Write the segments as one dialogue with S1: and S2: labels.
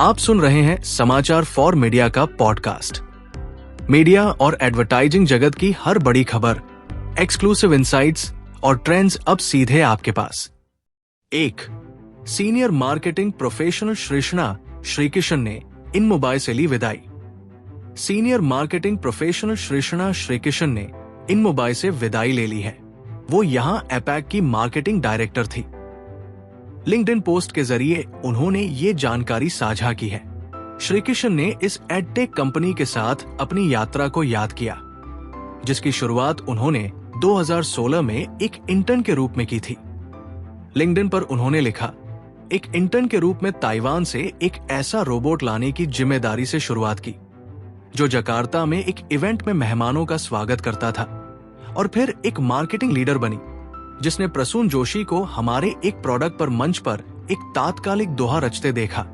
S1: आप सुन रहे हैं समाचार फॉर मीडिया का पॉडकास्ट। मीडिया और एडवर्टाइजिंग जगत की हर बड़ी खबर, एक्सक्लूसिव इंसाइट्स और ट्रेंड्स अब सीधे आपके पास। 1. सीनियर मार्केटिंग प्रोफेशनल श्रीष्णा श्रीकिशन ने इन मोबाइल से ली विदाई। सीनियर मार्केटिंग प्रोफेशनल श्रीष्णा श्रीकिशन ने इन मोबाइल से विदाई ले ली है। वो यहां एपैक की मार्केटिंग डायरेक्टर थी। लिंक्डइन पोस्ट के जरिए उन्होंने ये जानकारी साझा की है। श्रीकिशन ने इस एडटेक कंपनी के साथ अपनी यात्रा को याद किया, जिसकी शुरुआत उन्होंने 2016 में एक इंटर्न के रूप में की थी। लिंक्डइन पर उन्होंने लिखा, एक इंटर्न के रूप में ताइवान से एक ऐसा रोबोट लाने की जिम्मेदारी से शुरुआत की जो जकार्ता में एक इवेंट में मेहमानों का स्वागत करता था, और फिर एक मार्केटिंग लीडर बनी जिसने प्रसून जोशी को हमारे एक प्रोडक्ट पर मंच पर एक तात्कालिक दोहा रचते देखा।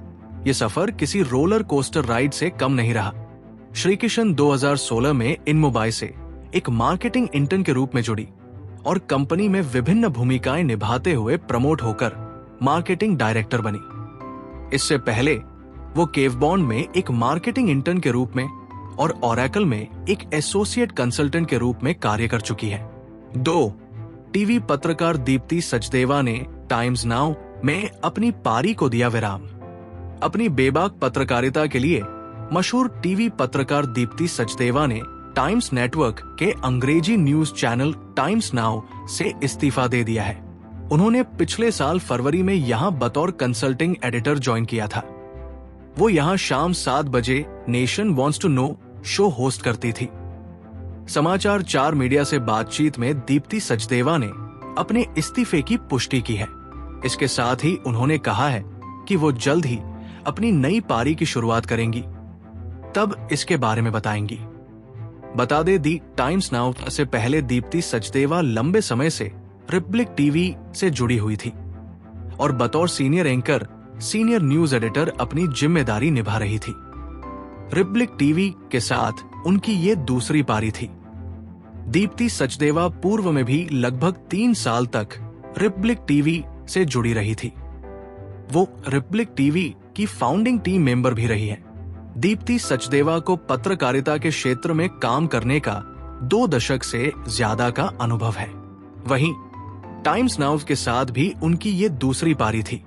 S1: ये सफर किसी रोलर कोस्टर राइड से कम नहीं रहा। श्रीकिशन 2016 में इन मोबाइल से एक मार्केटिंग इंटर्न के रूप में जुड़ी और कंपनी में विभिन्न भूमिकाएं निभाते हुए प्रमोट होकर मार्केटिंग डायरेक्टर बनी। इससे पहले वो केवबॉन्ड में एक मार्केटिंग इंटर्न के रूप में और ओरेकल में एक एसोसिएट कंसल्टेंट के रूप में कार्य कर चुकी है। 2. टीवी पत्रकार दीप्ति सचदेवा ने टाइम्स नाउ में अपनी पारी को दिया विराम। अपनी बेबाक पत्रकारिता के लिए मशहूर टीवी पत्रकार दीप्ति सचदेवा ने टाइम्स नेटवर्क के अंग्रेजी न्यूज चैनल टाइम्स नाउ से इस्तीफा दे दिया है। उन्होंने पिछले साल फरवरी में यहां बतौर कंसल्टिंग एडिटर ज्वाइन किया था। वो यहां शाम 7 बजे nation wants to know show host करती थी। समाचार 4 मीडिया से बातचीत में दीप्ति सचदेवा ने अपने इस्तीफे की पुष्टि की है। इसके साथ ही उन्होंने कहा है कि वो जल्द ही अपनी नई पारी की शुरुआत करेंगी, तब इसके बारे में बताएंगी। बता दे दी टाइम्स नाउ से पहले दीप्ति सचदेवा लंबे समय से रिपब्लिक टीवी से जुड़ी हुई थी और बतौर senior anchor senior news editor अपनी जिम्मेदारी निभा रही थी। रिपब्लिक टीवी के साथ उनकी ये दूसरी पारी थी। दीप्ति सचदेवा पूर्व में भी लगभग 3 साल तक रिपब्लिक टीवी से जुड़ी रही थी। वो रिपब्लिक टीवी की फाउंडिंग टीम मेंबर भी रही है। दीप्ति सचदेवा को पत्रकारिता के क्षेत्र में काम करने का 2 दशक से ज्यादा का अनुभव है। वहीं टाइम्स नाउ के साथ भी उनकी ये दूसरी पारी थी।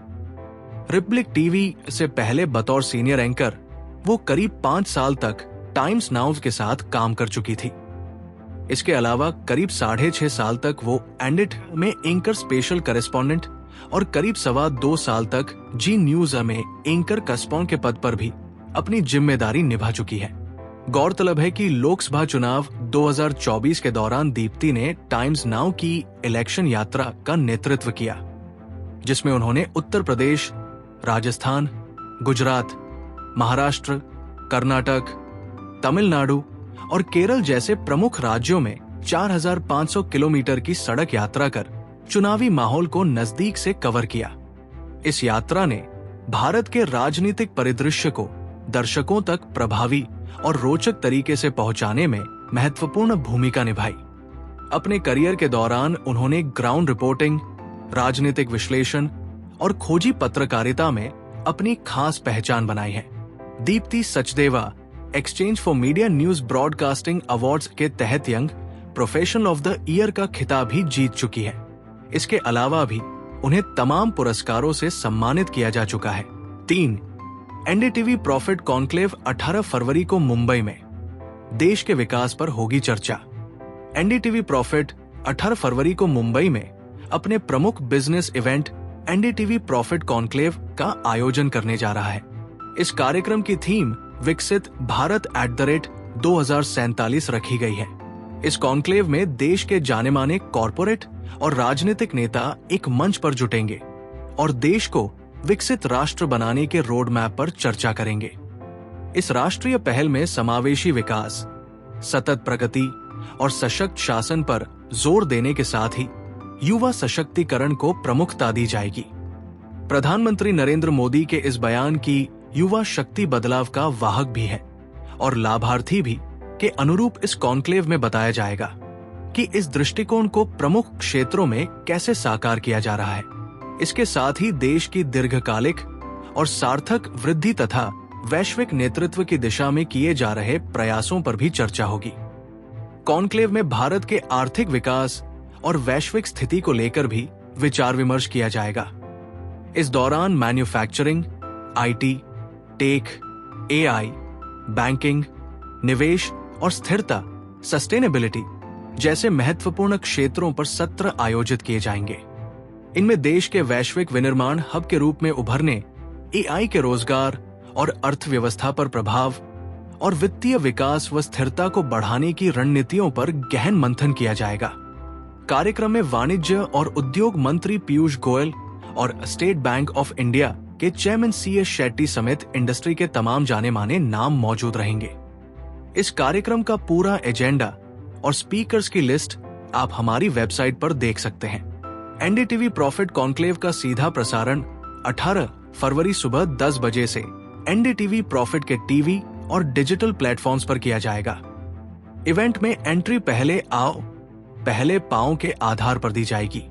S1: रिपब्लिक टीवी से पहले बतौर सीनियर एंकर वो करीब 5 साल तक टाइम्स नाउ के साथ काम कर चुकी थी। इसके अलावा करीब 6.5 साल तक वो एंडिट में एंकर स्पेशल करेस्पॉन्डेंट और करीब 2.25 साल तक जी न्यूज में एंकर करेस्पॉन्डेंट के पद पर भी अपनी जिम्मेदारी निभा चुकी है। गौरतलब है कि लोकसभा चुनाव 2024 के दौरान दीप्ति ने टाइम्स नाउ की इलेक्शन यात्रा का नेतृत्व किया, जिसमें उन्होंने उत्तर प्रदेश, राजस्थान, गुजरात, महाराष्ट्र, कर्नाटक, तमिलनाडु और केरल जैसे प्रमुख राज्यों में 4,500 किलोमीटर की सड़क यात्रा कर चुनावी माहौल को नजदीक से कवर किया। इस यात्रा ने भारत के राजनीतिक परिदृश्य को दर्शकों तक प्रभावी और रोचक तरीके से पहुंचाने में महत्वपूर्ण भूमिका निभाई। अपने करियर के दौरान उन्होंने ग्राउंड रिपोर्टिंग, राजनीतिक विश्लेषण और खोजी पत्रकारिता में अपनी खास पहचान बनाई है। Deepti Sachdeva exchange for media news broadcasting awards के तहत young professional of the year का खिताब भी जीत चुकी है। इसके अलावा भी उन्हें तमाम पुरस्कारों से सम्मानित किया जा चुका है। 3. एनडीटीवी प्रॉफिट कॉन्क्लेव 18 फरवरी को मुंबई में। देश के विकास पर होगी चर्चा। एनडीटीवी प्रॉफिट 18 फरवरी को मुंबई में अपने प्रमुख business event NDTV profit conclave का आयोजन करने जा रहा है। इस कार्यक्रम की थीम विकसित भारत @2047 रखी गई है। इस कॉन्क्लेव में देश के जाने माने कॉरपोरेट और राजनीतिक नेता एक मंच पर जुटेंगे और देश को विकसित राष्ट्र बनाने के रोड मैप पर चर्चा करेंगे। इस राष्ट्रीय पहल में समावेशी विकास, सतत प्रगति और सशक्त शासन पर जोर देने के साथ ही युवा सशक्तिकरण को प्रमुखता दी जाएगी। प्रधानमंत्री नरेंद्र मोदी के इस बयान की युवा शक्ति बदलाव का वाहक भी है और लाभार्थी भी के अनुरूप इस कॉन्क्लेव में बताया जाएगा कि इस दृष्टिकोण को प्रमुख क्षेत्रों में कैसे साकार किया जा रहा है। इसके साथ ही देश की दीर्घकालिक और सार्थक वृद्धि तथा वैश्विक नेतृत्व की दिशा में किए जा रहे प्रयासों पर भी चर्चा होगी। कॉन्क्लेव में भारत के आर्थिक विकास और वैश्विक स्थिति को लेकर भी विचार विमर्श किया जाएगा। इस दौरान manufacturing, IT, tech, AI, banking, निवेश और स्थिरता, सस्टेनेबिलिटी जैसे महत्वपूर्ण क्षेत्रों पर सत्र आयोजित किए जाएंगे। इनमें देश के वैश्विक विनिर्माण हब के रूप में उभरने, एआई के रोजगार और अर्थव्यवस्था पर प्रभाव और वित्तीय विकास व स्थिरता को बढ़ाने की रणनीतियों पर गहन मंथन किया जाएगा। कार्यक्रम में वाणिज्य और उद्योग मंत्री पीयूष गोयल और स्टेट बैंक ऑफ इंडिया के चेयरमैन सीएस शेट्टी समेत इंडस्ट्री के तमाम जाने माने नाम मौजूद रहेंगे। इस कार्यक्रम का पूरा एजेंडा और स्पीकर्स की लिस्ट आप हमारी वेबसाइट पर देख सकते हैं। एनडीटीवी प्रॉफिट कॉन्क्लेव का सीधा प्रसारण 18 फरवरी सुबह 10 बजे से एनडीटीवी प्रॉफिट के टीवी और डिजिटल प्लेटफॉर्म्स पर किया जाएगा। इवेंट में एंट्री पहले आओ पहले पाओ के आधार पर दी जाएगी।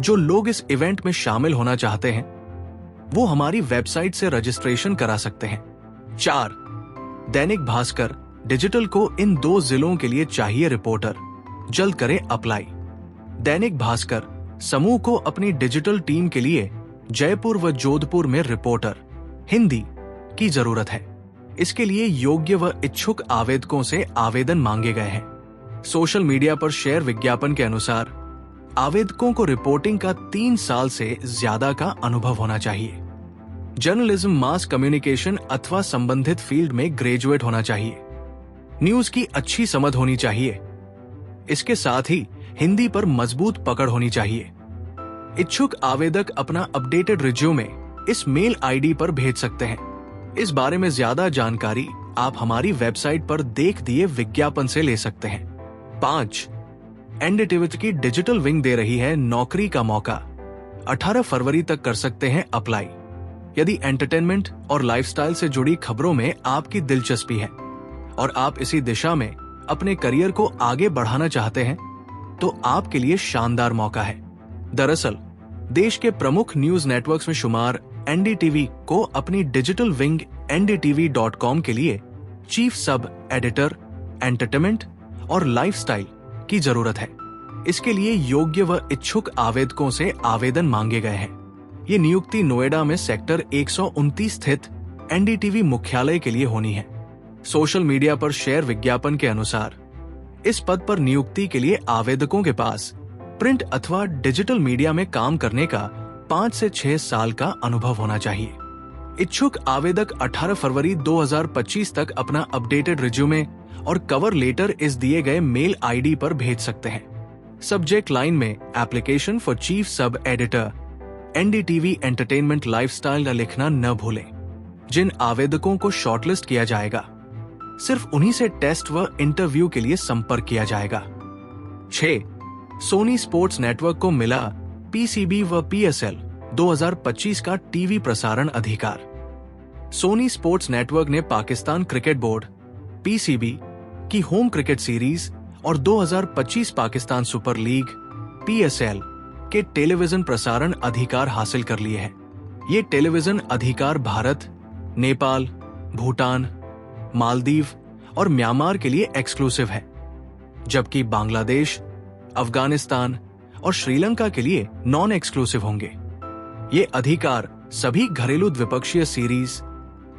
S1: जो लोग इस इवेंट में शामिल होना चाहते हैं वो हमारी वेबसाइट से रजिस्ट्रेशन करा सकते हैं। 4. दैनिक भास्कर डिजिटल को इन 2 जिलों के लिए चाहिए रिपोर्टर, जल्द करें अप्लाई। दैनिक भास्कर समूह को अपनी डिजिटल टीम के लिए जयपुर व जोधपुर में रिपोर्टर हिंदी की जरूरत है। इसके लिए योग्य व इच्छुक आवेदकों से आवेदन मांगे गए हैं। सोशल मीडिया पर शेयर विज्ञापन के अनुसार आवेदकों को रिपोर्टिंग का 3 साल से ज्यादा का अनुभव होना चाहिए। जर्नलिज्म, मास कम्युनिकेशन अथवा संबंधित फील्ड में ग्रेजुएट होना चाहिए। न्यूज की अच्छी समझ होनी चाहिए। इसके साथ ही हिंदी पर मजबूत पकड़ होनी चाहिए। इच्छुक आवेदक अपना अपडेटेड रिज्यूमे इस मेल आईडी पर भेज सकते हैं। इस बारे में ज्यादा जानकारी आप हमारी वेबसाइट पर देख दिए विज्ञापन से ले सकते हैं। 5. एनडीटीवी की डिजिटल विंग दे रही है नौकरी का मौका। 18 फरवरी तक कर सकते हैं अप्लाई। यदि एंटरटेनमेंट और लाइफस्टाइल से जुड़ी खबरों में आपकी दिलचस्पी है और आप इसी दिशा में अपने करियर को आगे बढ़ाना चाहते हैं तो आपके लिए शानदार मौका है। दरअसल देश के प्रमुख न्यूज नेटवर्क्स में शुमार एनडीटीवी को अपनी डिजिटल विंग ndtv.com के लिए चीफ सब एडिटर, एंटरटेनमेंट और लाइफस्टाइल की जरूरत है। इसके लिए योग्य व इच्छुक आवेदकों से आवेदन मांगे गए हैं। ये नियुक्ति नोएडा में सेक्टर 129 स्थित एनडीटीवी मुख्यालय के लिए होनी है। सोशल मीडिया पर शेयर विज्ञापन के अनुसार इस पद पर नियुक्ति के लिए आवेदकों के पास प्रिंट अथवा डिजिटल मीडिया में काम करने का 5 से 6 साल का अनुभव होना चाहिए। इच्छुक आवेदक 18 फरवरी 2025 तक अपना अपडेटेड रिज्यूमे और कवर लेटर इस दिए गए मेल आईडी पर भेज सकते हैं। सब्जेक्ट लाइन में application for chief sub editor NDTV entertainment lifestyle का लिखना न भूलें। जिन आवेदकों को शॉर्टलिस्ट किया जाएगा सिर्फ उन्हीं से टेस्ट व इंटरव्यू के लिए संपर्क किया जाएगा। 6. सोनी स्पोर्ट्स नेटवर्क को मिला पीसीबी व पीएसएल 2025 का टीवी प्रसारण अधिकार। सोनी स्पोर्ट्स नेटवर्क ने पाकिस्तान क्रिकेट बोर्ड पीसीबी की होम क्रिकेट सीरीज और 2025 पाकिस्तान सुपर लीग पीएसएल के टेलीविजन प्रसारण अधिकार हासिल कर लिए हैं। ये टेलीविजन अधिकार भारत, नेपाल, भूटान, मालदीव और म्यांमार के लिए एक्सक्लूसिव है, जबकि बांग्लादेश, अफगानिस्तान और श्रीलंका के लिए नॉन एक्सक्लूसिव होंगे। ये अधिकार सभी घरेलू द्विपक्षीय सीरीज,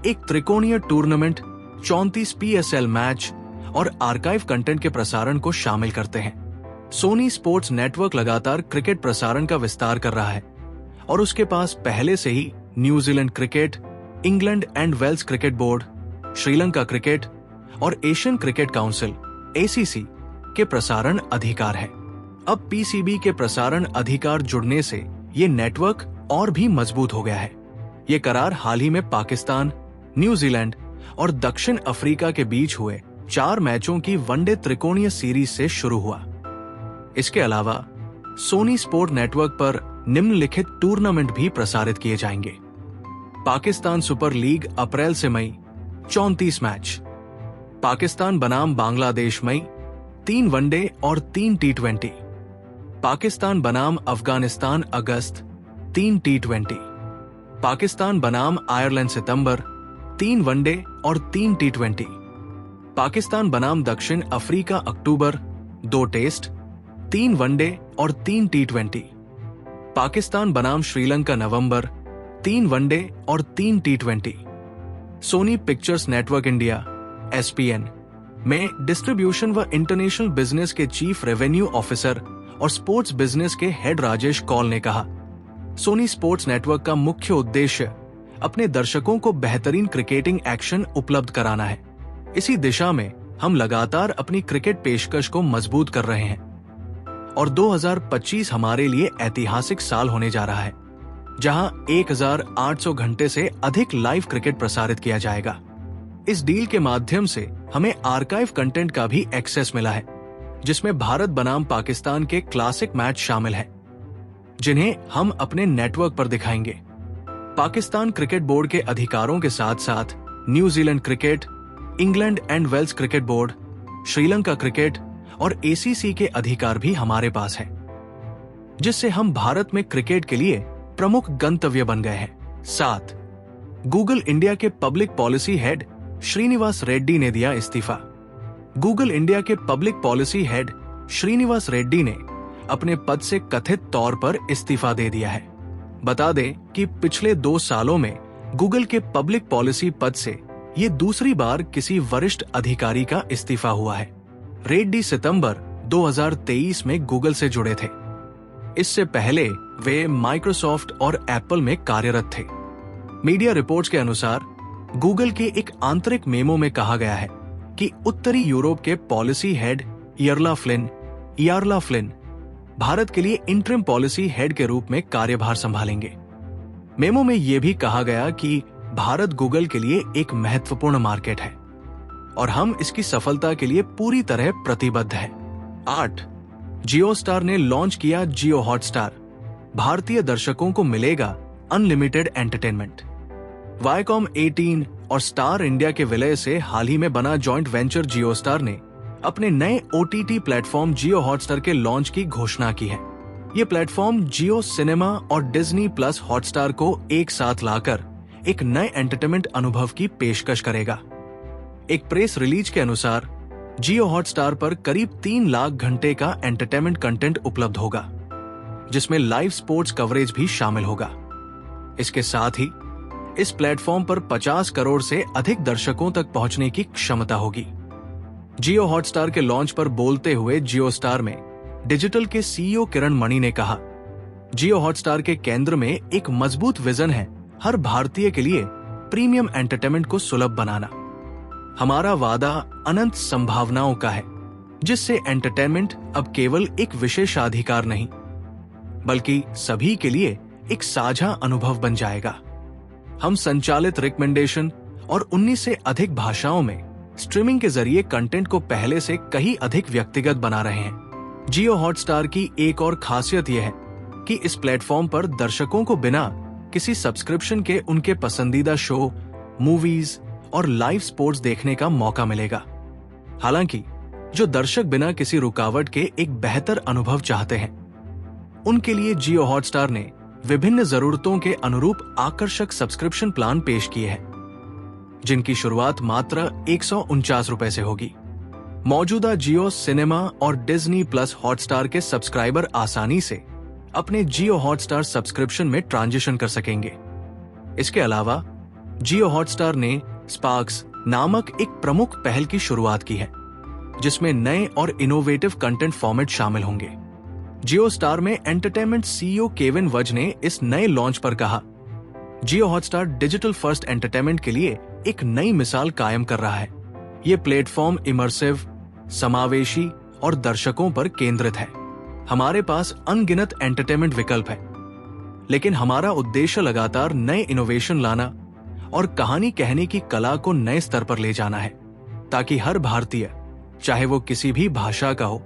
S1: एक त्रिकोणीय टूर्नामेंट, 34 पीएसएल मैच और आर्काइव कंटेंट के प्रसारण को शामिल करते हैं। सोनी स्पोर्ट्स नेटवर्क लगातार क्रिकेट प्रसारण का विस्तार कर रहा है और उसके पास पहले से ही New Zealand cricket, England and Wales cricket board, Sri Lanka cricket और एशियन क्रिकेट काउंसिल एसीसी के प्रसारण अधिकार है। अब पीसीबी के प्रसारण अधिकार जुड़ने से ये नेटवर्क और भी मजबूत हो गया है। ये करार हाल ही में पाकिस्तान, न्यूजीलैंड और दक्षिण अफ्रीका के बीच हुए 4 मैचों की वनडे त्रिकोणीय सीरीज से शुरू हुआ। इसके अलावा सोनी स्पोर्ट नेटवर्क पर निम्नलिखित टूर्नामेंट भी प्रसारित किए जाएंगे। पाकिस्तान सुपर लीग अप्रैल से मई 34 मैच, पाकिस्तान बनाम बांग्लादेश मई 3 वनडे और 3 टी20, पाकिस्तान बनाम अफगानिस्तान अगस्त 3 टी20, पाकिस्तान बनाम आयरलैंड सितंबर, 3 वनडे और 3 T20। पाकिस्तान बनाम दक्षिण अफ्रीका अक्टूबर, 2 टेस्ट, 3 वनडे और 3 T20। पाकिस्तान बनाम श्रीलंका नवंबर, 3 वनडे और 3 T20। Sony Pictures Network India SPN में डिस्ट्रीब्यूशन व इंटरनेशनल बिजनेस के चीफ रेवेन्यू ऑफिसर और स्पोर्ट्स बिजनेस के हेड राजेश कौल ने कहा, सोनी स्पोर्ट्स नेटवर्क का मुख्य उद्देश्य अपने दर्शकों को बेहतरीन क्रिकेटिंग एक्शन उपलब्ध कराना है। इसी दिशा में हम लगातार अपनी क्रिकेट पेशकश को मजबूत कर रहे हैं और 2025 हमारे लिए ऐतिहासिक साल होने जा रहा है, जहां 1800 घंटे से अधिक लाइव क्रिकेट प्रसारित किया जाएगा। इस डील के माध्यम से हमें आर्काइव कंटेंट का भी एक्सेस मिला है, जिसमें भारत बनाम पाकिस्तान के क्लासिक मैच शामिल हैं, जिन्हें हम अपने नेटवर्क पर दिखाएंगे। पाकिस्तान क्रिकेट बोर्ड के अधिकारों के साथ साथ New Zealand cricket, England and Wales cricket board, Sri Lanka cricket और ACC के अधिकार भी हमारे पास है, जिससे हम भारत में क्रिकेट के लिए प्रमुख गंतव्य बन गए हैं। 7. गूगल इंडिया के public policy head Srinivas Reddy ने दिया इस्तीफा। गूगल इंडिया के public policy head Srinivas Reddy ने अपने पद से कथित तौर पर इस्तीफा दे दिया है। बता दें कि पिछले 2 सालों में गूगल के पब्लिक पॉलिसी पद से ये दूसरी बार किसी वरिष्ठ अधिकारी का इस्तीफा हुआ है। रेड्डी सितंबर 2023 में गूगल से जुड़े थे। इससे पहले वे माइक्रोसॉफ्ट और एप्पल में कार्यरत थे। मीडिया रिपोर्ट्स के अनुसार गूगल के एक आंतरिक मेमो में कहा गया है कि उत्तरी यूरोप के policy head Yarla Flint Bharat के लिए इंटरिम पॉलिसी हेड के रूप में कार्यभार संभालेंगे। मेमो में यह भी कहा गया कि भारत गूगल के लिए एक महत्वपूर्ण मार्केट है और हम इसकी सफलता के लिए पूरी तरह प्रतिबद्ध हैं। 8. जियो स्टार ने लॉन्च किया जियो हॉटस्टार। भारतीय दर्शकों को मिलेगा अनलिमिटेड एंटरटेनमेंट। वायकॉम 18 और स्टार इंडिया के विलय से हाल ही में बना जॉइंट वेंचर जियो स्टार ने अपने नए OTT प्लेटफॉर्म जियो हॉटस्टार के लॉन्च की घोषणा की है। ये प्लेटफॉर्म जियो सिनेमा और डिज्नी प्लस हॉटस्टार को एक साथ लाकर एक नए एंटरटेनमेंट अनुभव की पेशकश करेगा। एक प्रेस रिलीज के अनुसार जियो हॉटस्टार पर करीब 3 लाख घंटे का एंटरटेनमेंट कंटेंट उपलब्ध होगा, जिसमें लाइव स्पोर्ट्स कवरेज भी शामिल होगा। इसके साथ ही इस प्लेटफॉर्म पर 50 करोड़ से अधिक दर्शकों तक पहुंचने की क्षमता होगी। जियो हॉटस्टार के लॉन्च पर बोलते हुए जियो स्टार में डिजिटल के CEO किरण मणि ने कहा, जियो हॉटस्टार के केंद्र में एक मजबूत विजन है हर भारतीय के लिए प्रीमियम एंटरटेनमेंट को सुलभ बनाना। हमारा वादा अनंत संभावनाओं का है, जिससे एंटरटेनमेंट अब केवल एक विशेषाधिकार नहीं, बल्कि सभी के लिए एक साझा अनुभव बन जाएगा। हम संचालित रिकमेंडेशन और 19 से अधिक भाषाओं में स्ट्रीमिंग के जरिए कंटेंट को पहले से कहीं अधिक व्यक्तिगत बना रहे हैं। जियो हॉटस्टार की एक और खासियत यह है कि इस प्लेटफॉर्म पर दर्शकों को बिना किसी सब्सक्रिप्शन के उनके पसंदीदा शो, मूवीज और लाइव स्पोर्ट्स देखने का मौका मिलेगा। हालांकि जो दर्शक बिना किसी रुकावट के एक बेहतर अनुभव चाहते हैं, उनके लिए जियो हॉटस्टार ने विभिन्न जरूरतों के अनुरूप आकर्षक सब्सक्रिप्शन प्लान पेश किए हैं, जिनकी शुरुआत मात्र 149 रुपए से होगी। मौजूदा जियो सिनेमा और डिज्नी प्लस हॉटस्टार के सब्सक्राइबर आसानी से अपने जियो हॉटस्टार सब्सक्रिप्शन में ट्रांजिशन कर सकेंगे। इसके अलावा जियो हॉटस्टार ने स्पार्क्स नामक एक प्रमुख पहल की शुरुआत की है, जिसमें नए और इनोवेटिव कंटेंट फॉर्मेट शामिल होंगे। जियो स्टार में एंटरटेनमेंट CEO केविन वज ने इस नए लॉन्च पर कहा, जियो हॉटस्टार डिजिटल फर्स्ट एंटरटेनमेंट के लिए एक नई मिसाल कायम कर रहा है। ये प्लेटफॉर्म इमर्सिव, समावेशी और दर्शकों पर केंद्रित है। हमारे पास अनगिनत एंटरटेनमेंट विकल्प है, लेकिन हमारा उद्देश्य लगातार नए इनोवेशन लाना और कहानी कहने की कला को नए स्तर पर ले जाना है, ताकि हर भारतीय, चाहे वो किसी भी भाषा का हो,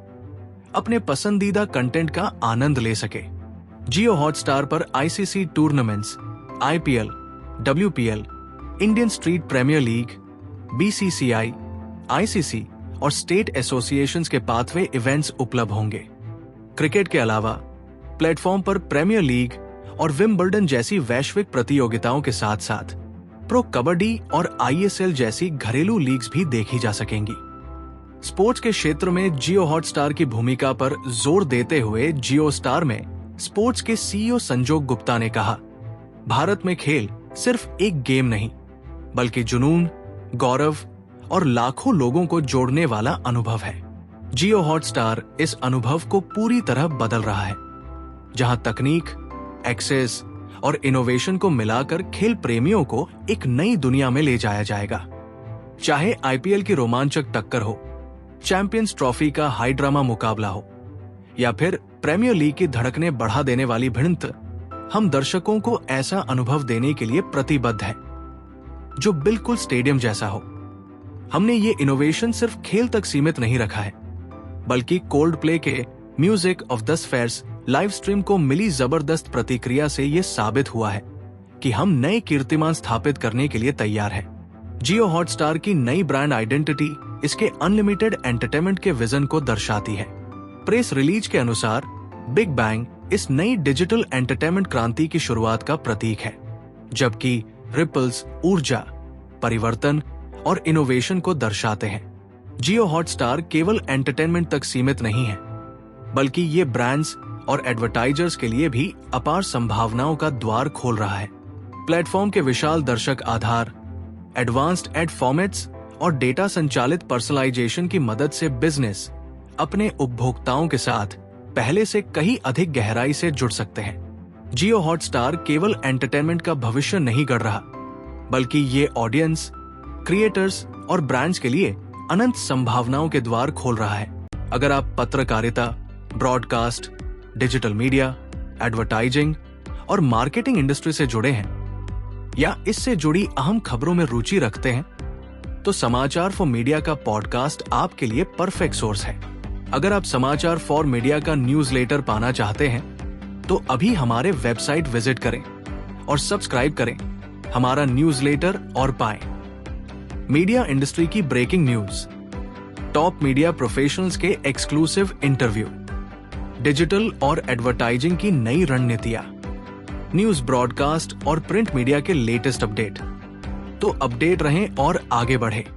S1: अपने पसंदीदा कंटेंट का आनंद ले सके। जियो हॉटस्टार पर ICC tournaments, IPL, WPL, Indian street premier league, BCCI, ICC और स्टेट एसोसिएशंस के पाथवे इवेंट्स उपलब्ध होंगे। क्रिकेट के अलावा प्लेटफॉर्म पर प्रीमियर लीग और विंबलडन जैसी वैश्विक प्रतियोगिताओं के साथ साथ प्रो कबड्डी और ISL जैसी घरेलू लीग्स भी देखी जा सकेंगी। स्पोर्ट्स के क्षेत्र में जियो हॉटस्टार की भूमिका पर जोर देते हुए जियो स्टार में स्पोर्ट्स के CEO संजोग गुप्ता ने कहा, भारत में खेल सिर्फ एक गेम नहीं बल्कि जुनून, गौरव और लाखों लोगों को जोड़ने वाला अनुभव है। जियो हॉटस्टार इस अनुभव को पूरी तरह बदल रहा है, जहां तकनीक, एक्सेस और इनोवेशन को मिलाकर खेल प्रेमियों को एक नई दुनिया में ले जाया जाएगा। चाहे IPL की रोमांचक टक्कर हो, चैंपियंस ट्रॉफी का हाई ड्रामा मुकाबला हो या फिर प्रीमियर लीग की धड़कने बढ़ा देने वाली भिड़ंत, हम दर्शकों को ऐसा अनुभव देने के लिए प्रतिबद्ध हैं जो बिल्कुल स्टेडियम जैसा हो। हमने ये इनोवेशन सिर्फ खेल तक सीमित नहीं रखा है, बल्कि कोल्ड प्ले के music of the spheres live stream को मिली जबरदस्त प्रतिक्रिया से यह साबित हुआ है कि हम नए कीर्तिमान स्थापित करने के लिए तैयार हैं। जियो हॉटस्टार की नई ब्रांड आइडेंटिटी इसके अनलिमिटेड एंटरटेनमेंट के विजन को दर्शाती है। प्रेस रिलीज के अनुसार बिग बैंग इस नई डिजिटल एंटरटेनमेंट क्रांति की शुरुआत का प्रतीक है, जबकि रिपल्स ऊर्जा, परिवर्तन और इनोवेशन को दर्शाते हैं। जियो हॉटस्टार केवल एंटरटेनमेंट तक सीमित नहीं है, बल्कि ये ब्रांड्स और एडवर्टाइजर्स के लिए भी अपार संभावनाओं का द्वार खोल रहा है। प्लेटफॉर्म के विशाल दर्शक आधार, एडवांस्ड एड फॉर्मेट्स और डेटा संचालित पर्सनलाइजेशन की मदद से बिजनेस अपने उपभोक्ताओं के साथ पहले से कहीं अधिक गहराई से जुड़ सकते हैं। जियो हॉटस्टार केवल एंटरटेनमेंट का भविष्य नहीं गढ़ रहा, बल्कि ये ऑडियंस, क्रिएटर्स और ब्रांड्स के लिए अनंत संभावनाओं के द्वार खोल रहा है। अगर आप पत्रकारिता, ब्रॉडकास्ट, डिजिटल मीडिया, एडवर्टाइजिंग और मार्केटिंग इंडस्ट्री से जुड़े हैं या इससे जुड़ी अहम खबरों में रुचि रखते हैं, तो समाचार फॉर मीडिया का पॉडकास्ट आपके लिए परफेक्ट सोर्स है। अगर आप समाचार फॉर मीडिया का न्यूज़लेटर पाना चाहते हैं, तो अभी हमारे वेबसाइट विजिट करें और सब्सक्राइब करें हमारा न्यूज़लेटर और पाएं मीडिया इंडस्ट्री की breaking news, top media professionals के एक्सक्लूसिव इंटरव्यू, डिजिटल और एडवर्टाइजिंग की नई रणनीतियां, न्यूज ब्रॉडकास्ट और प्रिंट मीडिया के लेटेस्ट अपडेट। तो अपडेट रहें और आगे बढ़ें।